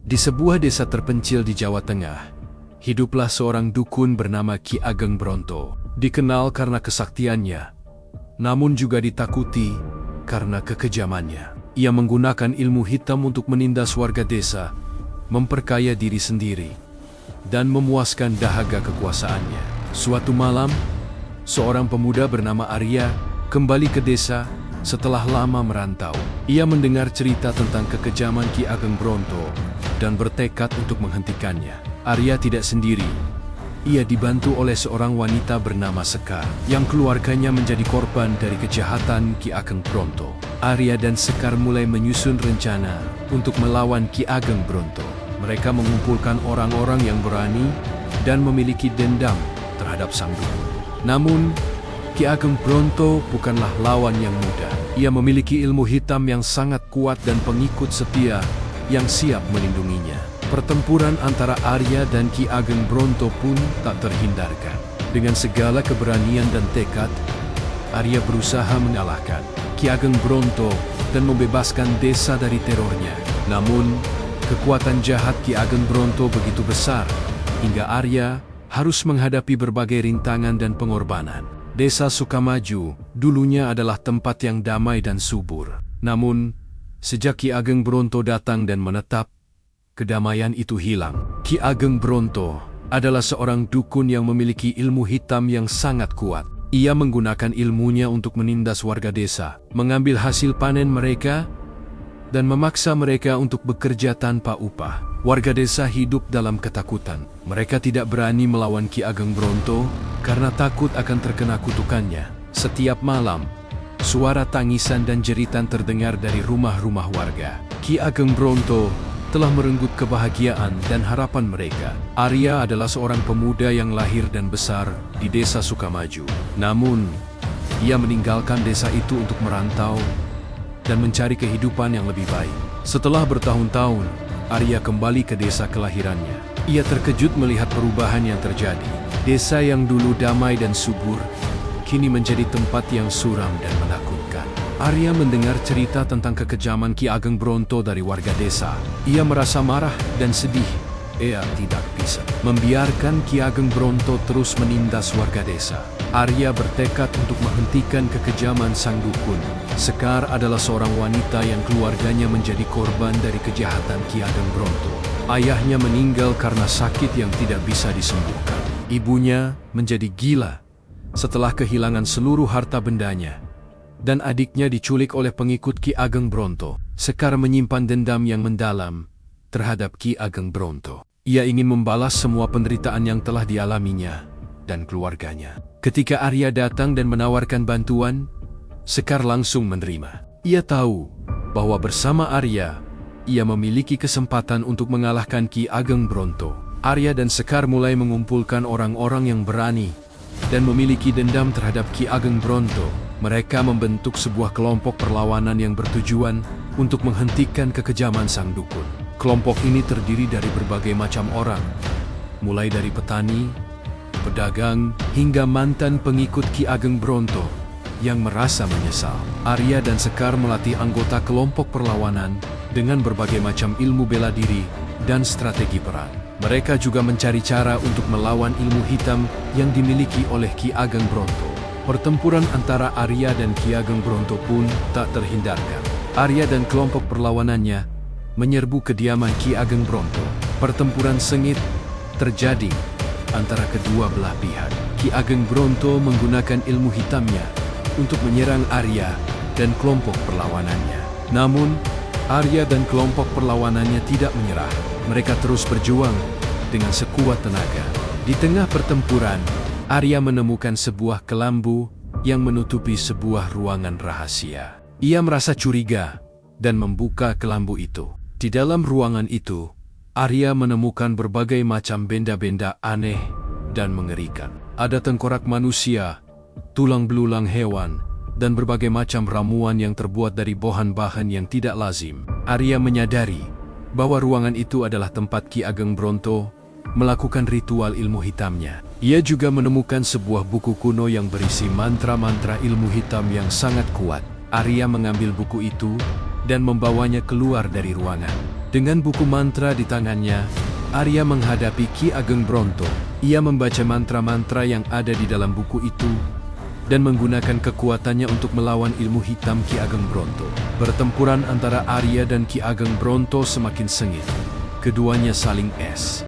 Di sebuah desa terpencil di Jawa Tengah, hiduplah seorang dukun bernama Ki Ageng Bronto. Dikenal karena kesaktiannya, namun juga ditakuti karena kekejamannya. Ia menggunakan ilmu hitam untuk menindas warga desa, memperkaya diri sendiri, dan memuaskan dahaga kekuasaannya. Suatu malam, seorang pemuda bernama Arya kembali ke desa setelah lama merantau. Ia mendengar cerita tentang kekejaman Ki Ageng Bronto dan bertekad untuk menghentikannya. Arya tidak sendiri. Ia dibantu oleh seorang wanita bernama Sekar, yang keluarganya menjadi korban dari kejahatan Ki Ageng Bronto. Arya dan Sekar mulai menyusun rencana untuk melawan Ki Ageng Bronto. Mereka mengumpulkan orang-orang yang berani dan memiliki dendam terhadap sang dukun. Namun, Ki Ageng Bronto bukanlah lawan yang mudah. Ia memiliki ilmu hitam yang sangat kuat dan pengikut setia yang siap melindunginya. Pertempuran antara Arya dan Ki Ageng Bronto pun tak terhindarkan. Dengan segala keberanian dan tekad, Arya berusaha mengalahkan Ki Ageng Bronto dan membebaskan desa dari terornya. Namun, kekuatan jahat Ki Ageng Bronto begitu besar hingga Arya harus menghadapi berbagai rintangan dan pengorbanan. Desa Sukamaju dulunya adalah tempat yang damai dan subur. Namun, sejak Ki Ageng Bronto datang dan menetap, kedamaian itu hilang. Ki Ageng Bronto adalah seorang dukun yang memiliki ilmu hitam yang sangat kuat. Ia menggunakan ilmunya untuk menindas warga desa, mengambil hasil panen mereka, dan memaksa mereka untuk bekerja tanpa upah. Warga desa hidup dalam ketakutan. Mereka tidak berani melawan Ki Ageng Bronto karena takut akan terkena kutukannya. Setiap malam, suara tangisan dan jeritan terdengar dari rumah-rumah warga. Ki Ageng Bronto telah merenggut kebahagiaan dan harapan mereka. Arya adalah seorang pemuda yang lahir dan besar di desa Sukamaju. Namun, ia meninggalkan desa itu untuk merantau dan mencari kehidupan yang lebih baik. Setelah bertahun-tahun, Arya kembali ke desa kelahirannya. Ia terkejut melihat perubahan yang terjadi. Desa yang dulu damai dan subur, kini menjadi tempat yang suram dan menakutkan. Arya mendengar cerita tentang kekejaman Ki Ageng Bronto dari warga desa. Ia merasa marah dan sedih. Ia tidak bisa membiarkan Ki Ageng Bronto terus menindas warga desa. Arya bertekad untuk menghentikan kekejaman sang dukun. Sekar adalah seorang wanita yang keluarganya menjadi korban dari kejahatan Ki Ageng Bronto. Ayahnya meninggal karena sakit yang tidak bisa disembuhkan. Ibunya menjadi gila setelah kehilangan seluruh harta bendanya, dan adiknya diculik oleh pengikut Ki Ageng Bronto. Sekar menyimpan dendam yang mendalam terhadap Ki Ageng Bronto. Ia ingin membalas semua penderitaan yang telah dialaminya dan keluarganya. Ketika Arya datang dan menawarkan bantuan, Sekar langsung menerima. Ia tahu bahwa bersama Arya, ia memiliki kesempatan untuk mengalahkan Ki Ageng Bronto. Arya dan Sekar mulai mengumpulkan orang-orang yang berani dan memiliki dendam terhadap Ki Ageng Bronto. Mereka membentuk sebuah kelompok perlawanan yang bertujuan untuk menghentikan kekejaman sang dukun. Kelompok ini terdiri dari berbagai macam orang, mulai dari petani, pedagang, hingga mantan pengikut Ki Ageng Bronto yang merasa menyesal. Arya dan Sekar melatih anggota kelompok perlawanan dengan berbagai macam ilmu bela diri dan strategi perang. Mereka juga mencari cara untuk melawan ilmu hitam yang dimiliki oleh Ki Ageng Bronto. Pertempuran antara Arya dan Ki Ageng Bronto pun tak terhindarkan. Arya dan kelompok perlawanannya menyerbu kediaman Ki Ageng Bronto. Pertempuran sengit terjadi antara kedua belah pihak. Ki Ageng Bronto menggunakan ilmu hitamnya untuk menyerang Arya dan kelompok perlawanannya. Namun, Arya dan kelompok perlawanannya tidak menyerah. Mereka terus berjuang dengan sekuat tenaga. Di tengah pertempuran, Arya menemukan sebuah kelambu yang menutupi sebuah ruangan rahasia. Ia merasa curiga dan membuka kelambu itu. Di dalam ruangan itu, Arya menemukan berbagai macam benda-benda aneh dan mengerikan. Ada tengkorak manusia, tulang belulang hewan, dan berbagai macam ramuan yang terbuat dari bahan-bahan yang tidak lazim. Arya menyadari bahwa ruangan itu adalah tempat Ki Ageng Bronto melakukan ritual ilmu hitamnya. Ia juga menemukan sebuah buku kuno yang berisi mantra-mantra ilmu hitam yang sangat kuat. Arya mengambil buku itu dan membawanya keluar dari ruangan. Dengan buku mantra di tangannya, Arya menghadapi Ki Ageng Bronto. Ia membaca mantra-mantra yang ada di dalam buku itu dan menggunakan kekuatannya untuk melawan ilmu hitam Ki Ageng Bronto. Pertempuran antara Arya dan Ki Ageng Bronto semakin sengit. Keduanya saling es.